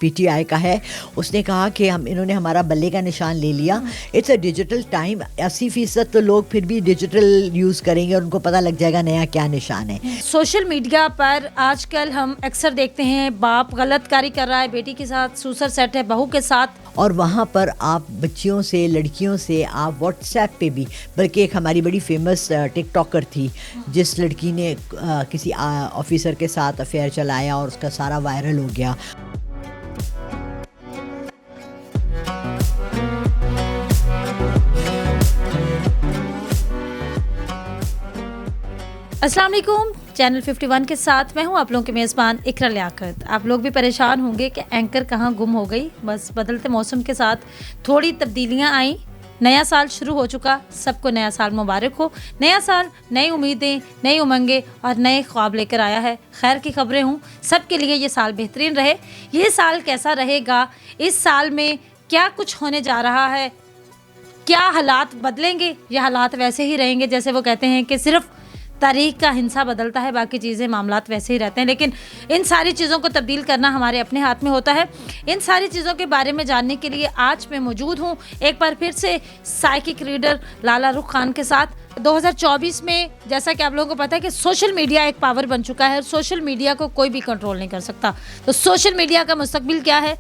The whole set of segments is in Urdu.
پی ٹی آئی کا ہے. اس نے کہا کہ انہوں نے ہمارا بلے کا نشان لے لیا. It's a digital time. 80% تو لوگ پھر بھی ڈیجیٹل یوز کریں گے اور ان کو پتہ لگ جائے گا نیا کیا نشان ہے. سوشل میڈیا پر آج کل ہم اکثر دیکھتے ہیں باپ غلط کاری کر رہا ہے بیٹی کے ساتھ, سوسر سیٹ ہے بہو کے ساتھ, اور وہاں پر آپ بچیوں سے, لڑکیوں سے آپ واٹس ایپ پہ بھی, بلکہ ایک ہماری بڑی فیمس ٹک ٹاکر تھی جس لڑکی نے کسی آفیسر کے ساتھ افیئر چلایا اور اس کا سارا وائرل ہو گیا. السلام علیکم. چینل 51 کے ساتھ میں ہوں آپ لوگوں کے میزبان اقرا لیاقت. آپ لوگ بھی پریشان ہوں گے کہ اینکر کہاں گم ہو گئی. بس بدلتے موسم کے ساتھ تھوڑی تبدیلیاں آئیں. نیا سال شروع ہو چکا, سب کو نیا سال مبارک ہو. نیا سال نئی امیدیں, نئی امنگیں اور نئے خواب لے کر آیا ہے. خیر کی خبریں ہوں سب کے لیے. یہ سال بہترین رہے. یہ سال کیسا رہے گا, اس سال میں کیا کچھ ہونے جا رہا ہے, کیا حالات بدلیں گے یا حالات ویسے ہی رہیں گے. جیسے وہ کہتے ہیں کہ صرف تاریخ کا ہنسا بدلتا ہے, باقی چیزیں معاملات ویسے ہی رہتے ہیں, لیکن ان ساری چیزوں کو تبدیل کرنا ہمارے اپنے ہاتھ میں ہوتا ہے. ان ساری چیزوں کے بارے میں جاننے کے لیے آج میں موجود ہوں ایک بار پھر سے سائیکک ریڈر لالا رخ خان کے ساتھ. 2024 میں جیسا کہ آپ لوگوں کو پتہ ہے کہ سوشل میڈیا ایک پاور بن چکا ہے اور سوشل میڈیا کو کوئی بھی کنٹرول نہیں کر سکتا. تو سوشل میڈیا کا مستقبل کیا ہے,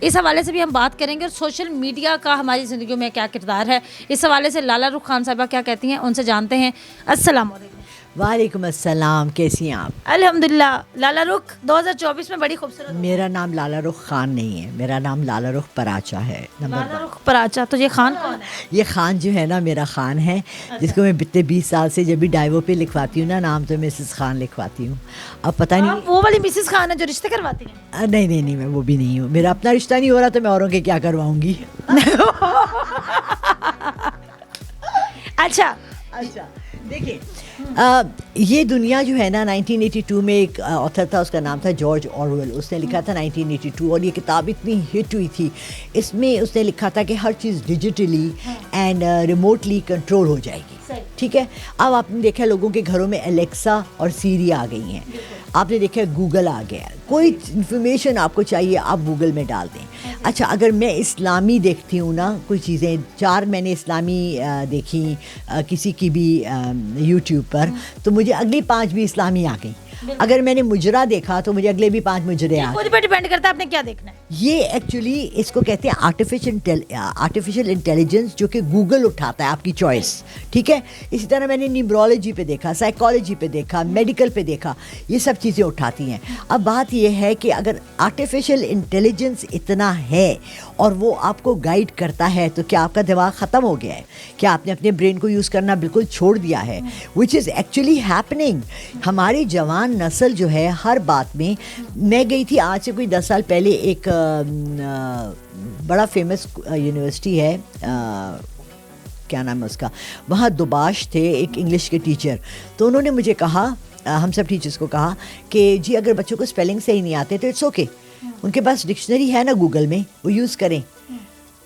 اس حوالے سے بھی ہم بات کریں گے, اور سوشل میڈیا کا ہماری زندگیوں میں کیا کردار ہے, اس حوالے سے لالا رخ خان صاحبہ کیا کہتی ہیں, ان سے جانتے ہیں. السلام علیکم. وعلیکم السلام, کیسی ہیں آپ؟ الحمدللہ. لالا رخ 2024 میں بڑی خوبصورت. میرا نام لالا رخ خان نہیں ہے, میرا نام لالا رخ پراچا ہے. لالا رخ پراچا. تو یہ خان کون ہے؟ یہ خان جو ہے نا میرا خان ہے, جس کو میں بتے 20 سال سے جب بھی ڈائیو پہ لکھواتی ہوں نا نام, تو مسز خان لکھواتی ہوں. اب پتہ نہیں وہ والی مسز خان ہے جو رشتے کرواتی ہیں؟ نہیں, میں وہ بھی نہیں ہوں. میرا اپنا رشتہ نہیں ہو رہا تو میں اوروں کے کیا کرواؤں گی. اچھا دیکھیں, یہ دنیا جو ہے نا 1982 میں ایک آتھر تھا, اس کا نام تھا جارج اورویل. اس نے لکھا تھا 1982, اور یہ کتاب اتنی ہٹ ہوئی تھی. اس میں اس نے لکھا تھا کہ ہر چیز ڈیجیٹلی اینڈ ریموٹلی کنٹرول ہو جائے گی. ٹھیک ہے. اب آپ نے دیکھا لوگوں کے گھروں میں الیکسا اور سیری آ گئی ہیں. آپ نے دیکھا گوگل آ گیا. کوئی انفارمیشن آپ کو چاہیے آپ گوگل میں ڈال دیں. اچھا, اگر میں اسلامی دیکھتی ہوں نا کوئی چیزیں, 4 میں نے اسلامی دیکھی کسی کی بھی یوٹیوب پر, تو مجھے اگلی 5 بھی اسلامی آ گئی. اگر میں نے مجرا دیکھا تو مجھے اگلے بھی 5 مجرے آ گئے. خود پہ ڈیپینڈ کرتا ہے آپ نے کیا دیکھنا ہے. یہ ایکچولی اس کو کہتے ہیں آرٹیفیشل انٹیلیجنس, جو کہ گوگل اٹھاتا ہے آپ کی چوائس. ٹھیک ہے. اسی طرح میں نے نیورولوجی پہ دیکھا, سائیکالوجی پہ دیکھا, میڈیکل پہ دیکھا, یہ سب چیزیں اٹھاتی ہیں. اب بات یہ ہے کہ اگر آرٹیفیشل انٹیلیجنس اتنا ہے اور وہ آپ کو گائیڈ کرتا ہے, تو کیا آپ کا دماغ ختم ہو گیا ہے؟ کیا آپ نے اپنے برین کو یوز کرنا بالکل چھوڑ دیا ہے؟ وچ از ایکچولی ہیپننگ. ہماری جوان نسل جو ہے ہر بات میں. میں گئی تھی آج سے کوئی 10 سال پہلے, ایک بڑا فیمس یونیورسٹی ہے, کیا نام ہے اس کا, وہاں دوباش تھے ایک انگلش کے ٹیچر. تو انہوں نے مجھے کہا, ہم سب ٹیچرس کو کہا کہ جی اگر بچوں کو اسپیلنگ صحیح نہیں آتے تو اٹس اوکے, ان کے پاس ڈکشنری ہے نا گوگل میں, وہ یوز کریں.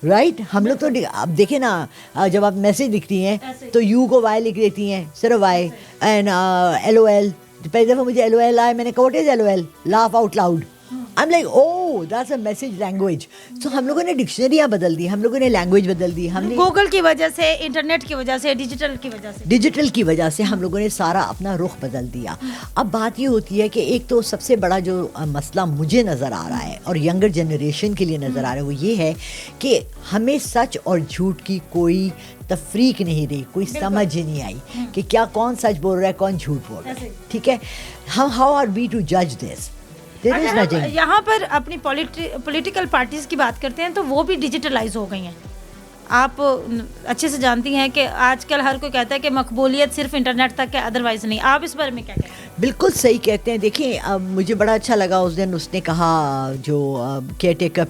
رائٹ. ہم لوگ تو اب دیکھیں نا, جب آپ میسج لکھتی ہیں تو یو کو وائی لکھ دیتی ہیں, صرف Y, and L O L. پہلی دفعہ مجھے ایل او ایل آئے, میں نے کہا what is L O L, laugh out loud. I'm like, oh, that's a message language. So ہم لوگوں نے ڈکشنریاں بدل دی, ہم لوگوں نے لینگویج بدل دی. ہم نے گوگل کی وجہ سے, انٹرنیٹ کی وجہ سے, ڈیجیٹل کی وجہ سے ہم لوگوں نے سارا اپنا رخ بدل دیا. اب بات یہ ہوتی ہے کہ ایک تو سب سے بڑا جو مسئلہ مجھے نظر آ رہا ہے اور ینگر جنریشن کے لیے نظر آ رہا ہے, وہ یہ ہے کہ ہمیں سچ اور جھوٹ کی کوئی تفریق نہیں رہی, کوئی سمجھ نہیں آئی کہ کیا کون سچ بول رہا ہے, کون جھوٹ بول رہا ہے. ٹھیک ہے. ہاؤ آر وی ٹو جج دس؟ یہاں پر اپنی پولیٹیکل پارٹیز کی بات کرتے ہیں تو وہ بھی ڈیجیٹلائز ہو گئی ہیں. آپ اچھے سے جانتی ہیں کہ آج کل ہر کوئی کہتا ہے کہ مقبولیت صرف انٹرنیٹ تک ہے, ادروائز نہیں. آپ اس بارے میں کیا کہتے ہیں؟ بالکل صحیح کہتے ہیں. دیکھیں, مجھے بڑا اچھا لگا اس دن اس نے کہا, جو care taker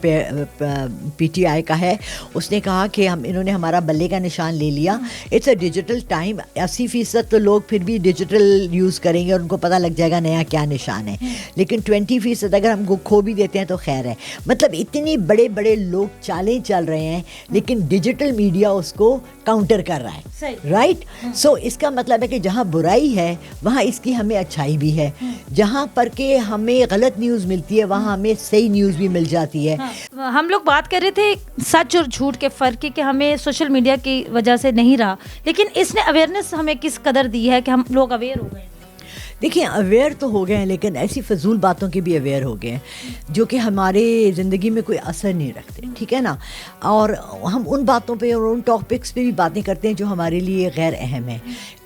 P T I کا ہے, اس نے کہا کہ انہوں نے ہمارا بلے کا نشان لے لیا. It's a digital time. 80% تو لوگ پھر بھی ڈیجیٹل یوز کریں گے اور ان کو پتہ لگ جائے گا نیا کیا نشان ہے, لیکن 20% اگر ہم کھو بھی دیتے ہیں تو خیر ہے. مطلب اتنی بڑے بڑے لوگ چالیں چل رہے ہیں, لیکن ڈیجیٹل میڈیا اس کو کاؤنٹر کر رہا ہے. رائٹ. سو اس کا مطلب ہے کہ جہاں برائی ہے وہاں اس کی ہمیں اچھائی اچھائی بھی ہے. جہاں پر کہ ہمیں غلط نیوز ملتی ہے وہاں ہمیں صحیح نیوز بھی مل جاتی ہے. ہم لوگ بات کر رہے تھے سچ اور جھوٹ کے فرق کی کہ ہمیں سوشل میڈیا کی وجہ سے نہیں رہا, لیکن اس نے اویئرنیس ہمیں کس قدر دی ہے کہ ہم لوگ اویئر ہو گئے. دیکھیں اویئر تو ہو گئے ہیں لیکن ایسی فضول باتوں کے بھی اویئر ہو گئے ہیں جو کہ ہمارے زندگی میں کوئی اثر نہیں رکھتے, ٹھیک ہے نا. اور ہم ان باتوں پہ اور ان ٹاپکس پہ بھی باتیں کرتے ہیں جو ہمارے لیے غیر اہم ہیں.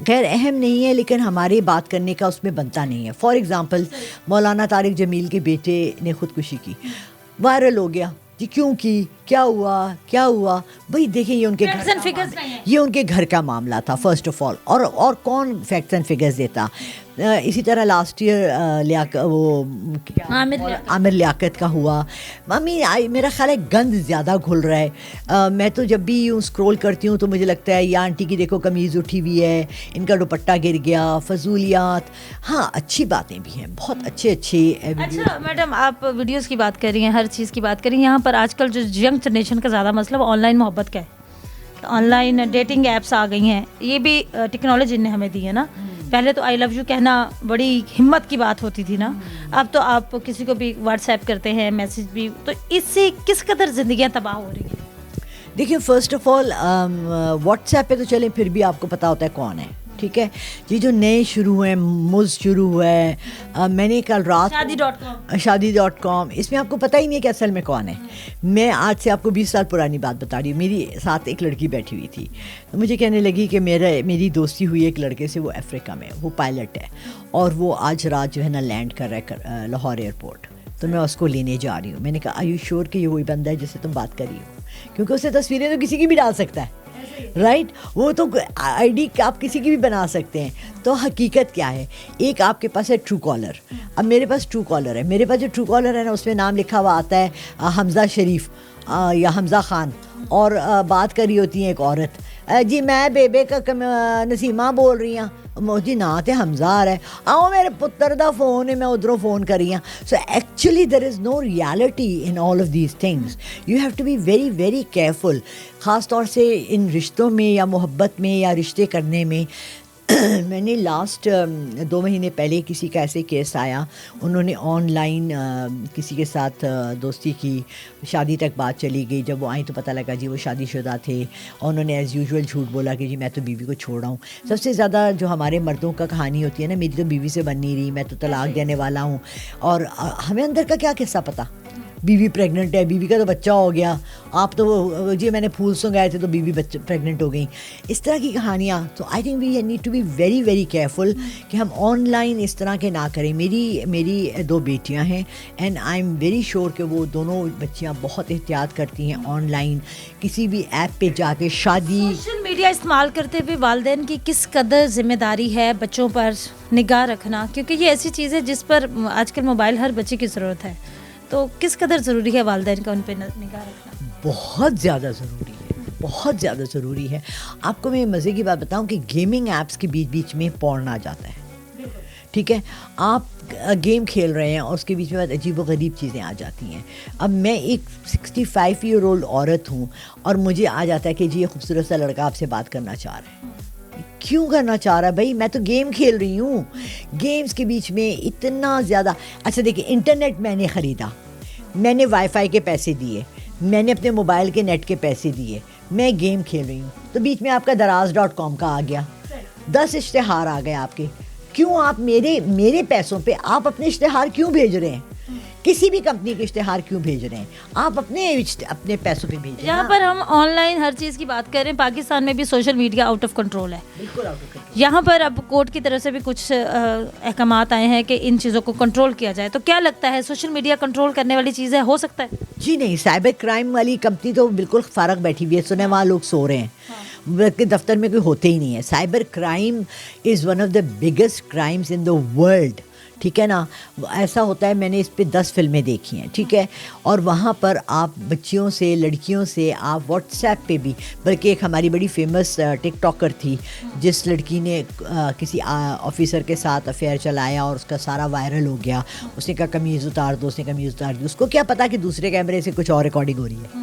غیر اہم نہیں ہے لیکن ہمارے بات کرنے کا اس میں بنتا نہیں ہے. فار ایگزامپل مولانا طارق جمیل کے بیٹے نے خودکشی کی, وائرل ہو گیا جی, کیوں کی, کیا ہوا بھائی دیکھیں یہ ان کے گھر کا معاملہ تھا فرسٹ آف آل, اور کون فیکٹس اینڈ فگرز دیتا. اسی طرح لاسٹ ایئر وہ عامر لیاقت کا ہوا. میرا خیال ہے گند زیادہ گھل رہا ہے. میں تو جب بھی یوں اسکرول کرتی ہوں تو مجھے لگتا ہے یہ آنٹی کی دیکھو قمیض اٹھی ہوئی ہے, ان کا دوپٹہ گر گیا, فضولیات. ہاں اچھی باتیں بھی ہیں, بہت اچھے. اچھا میڈم, آپ ویڈیوز کی بات کر رہی ہیں, ہر چیز کی بات کر رہی ہیں. یہاں پر آج کل جو ینگ جنریشن کا زیادہ مسئلہ وہ آن لائن محبت کا ہے. آن لائن ڈیٹنگ ایپس آ گئی ہیں, یہ بھی ٹیکنالوجی نے ہمیں دی ہے نا. پہلے تو آئی لو یو کہنا بڑی ہمت کی بات ہوتی تھی نا, اب تو آپ کسی کو بھی واٹس ایپ کرتے ہیں, میسج بھی. تو اس سے کس قدر زندگیاں تباہ ہو رہی ہیں. دیکھیں first of all what's app پہ تو چلیں پھر بھی آپ کو پتہ ہوتا ہے کون ہے, ٹھیک ہے جی. جو نئے شروع ہوئے, مز شروع ہوا ہے, میں نے کل رات شادی.com, اس میں آپ کو پتہ ہی نہیں ہے کہ اصل میں کون ہے. میں آج سے آپ کو 20 سال پرانی بات بتا رہی ہوں. میری ساتھ ایک لڑکی بیٹھی ہوئی تھی, تو مجھے کہنے لگی کہ میری دوستی ہوئی ایک لڑکے سے, وہ افریقہ میں, وہ پائلٹ ہے, اور وہ آج رات جو ہے نا لینڈ کر رہا ہے لاہور ایئرپورٹ. تو میں اس کو لینے جا رہی ہوں. میں نے کہا آر یو شیور کہ یہ وہی بندہ ہے جس سے تم بات کر رہی ہو, کیونکہ اسے تصویریں تو کسی کی بھی ڈال سکتا ہے, رائٹ. وہ تو آئی ڈی آپ کسی کی بھی بنا سکتے ہیں. تو حقیقت کیا ہے, ایک آپ کے پاس ہے ٹرو کالر. اب میرے پاس ٹرو کالر ہے, میرے پاس جو ٹرو کالر ہے نا اس میں نام لکھا ہوا آتا ہے حمزہ شریف یا حمزہ خان, اور بات کری ہوتی ہیں ایک عورت, جی میں بیبے کا نسیمہ بول رہی ہوں. جی نا تے حمزہ آ رہا ہے, آؤ میرے پتر دا فون ہے, میں ادھروں فون کر رہی ہوں. So actually there is no reality in all of these things. You have to be very very careful, خاص طور سے ان رشتوں میں یا محبت میں یا رشتے کرنے میں. میں نے لاسٹ 2 مہینے پہلے کسی کا ایسے کیس آیا, انہوں نے آن لائن کسی کے ساتھ دوستی کی, شادی تک بات چلی گئی. جب وہ آئیں تو پتہ لگا جی وہ شادی شدہ تھے, اور انہوں نے ایز یوزول جھوٹ بولا کہ جی میں تو بیوی کو چھوڑا ہوں. سب سے زیادہ جو ہمارے مردوں کا کہانی ہوتی ہے نا, میری تو بیوی سے بن نہیں رہی, میں تو طلاق دینے والا ہوں. اور ہمیں اندر کا کیا قصہ پتہ, بیوی پریگننٹ ہے, بیوی کا تو بچہ ہو گیا, آپ تو وہ جی میں نے پھول سنگائے تھے تو بیوی بچہ پریگننٹ ہو گئی, اس طرح کی کہانیاں. تو I think we need to be very very careful کہ ہم آن لائن اس طرح کے نہ کریں. میری 2 بیٹیاں ہیں, and I am very sure کہ وہ دونوں بچیاں بہت احتیاط کرتی ہیں آن لائن کسی بھی ایپ پہ جا کے. سوشل میڈیا استعمال کرتے ہوئے والدین کی کس قدر ذمہ داری ہے بچوں پر نگاہ رکھنا, کیونکہ یہ ایسی چیز ہے جس پر آج کل موبائل ہر بچے کی ضرورت ہے. تو کس قدر ضروری ہے والدین کا ان پہ نگاہ رکھنا؟ بہت زیادہ ضروری ہے, بہت زیادہ ضروری ہے. آپ کو میں مزے کی بات بتاؤں کہ گیمنگ ایپس کے بیچ میں پورن آ جاتا ہے, ٹھیک ہے. آپ گیم کھیل رہے ہیں اور اس کے بیچ میں عجیب و غریب چیزیں آ جاتی ہیں. اب میں ایک 65 ایئر اولڈ عورت ہوں اور مجھے آ جاتا ہے کہ جی یہ خوبصورت سا لڑکا آپ سے بات کرنا چاہ رہا ہے. کیوں کرنا چاہ رہا ہے بھائی, میں تو گیم کھیل رہی ہوں. گیمز کے بیچ میں اتنا زیادہ. اچھا دیکھیں, انٹرنیٹ میں نے خریدا, میں نے وائی فائی کے پیسے دیے, میں نے اپنے موبائل کے نیٹ کے پیسے دیے, میں گیم کھیل رہی ہوں, تو بیچ میں آپ کا دراز.com کا آ گیا, 10 اشتہار آ گئے آپ کے. کیوں آپ میرے پیسوں پہ آپ اپنے اشتہار کیوں بھیج رہے ہیں؟ کسی بھی کمپنی کے اشتہار کیوں بھیج رہے ہیں آپ؟ اپنے پیسوں پہ بھیجیں. یہاں پر ہم آن لائن ہر چیز کی بات کر رہے ہیں. پاکستان میں بھی social media out of control ہے, بالکل آؤٹ آف کنٹرول. یہاں پر اب کورٹ کی طرف سے بھی کچھ احکامات آئے ہیں کہ ان چیزوں کو کنٹرول کیا جائے. تو کیا لگتا ہے سوشل میڈیا کنٹرول کرنے والی چیز ہے, ہو سکتا ہے؟ جی نہیں, سائبر کرائم والی کمپنی تو بالکل فارغ بیٹھی ہوئی ہے, سنے وہاں لوگ سو رہے ہیں, بلکہ دفتر میں کوئی ہوتے ہی نہیں ہے. Cyber crime is one of the biggest crimes in the world, ٹھیک ہے نا. ایسا ہوتا ہے, میں نے اس پہ 10 فلمیں دیکھی ہیں, ٹھیک ہے, اور وہاں پر آپ بچیوں سے, لڑکیوں سے آپ واٹس ایپ پہ بھی, بلکہ ایک ہماری بڑی فیمس ٹک ٹاکر تھی جس لڑکی نے کسی آفیسر کے ساتھ افیئر چلایا اور اس کا سارا وائرل ہو گیا. اس نے کہا قمیض اتار دو, اس نے قمیض اتار دی. اس کو کیا پتا کہ دوسرے کیمرے سے کچھ اور ریکارڈنگ ہو رہی ہے.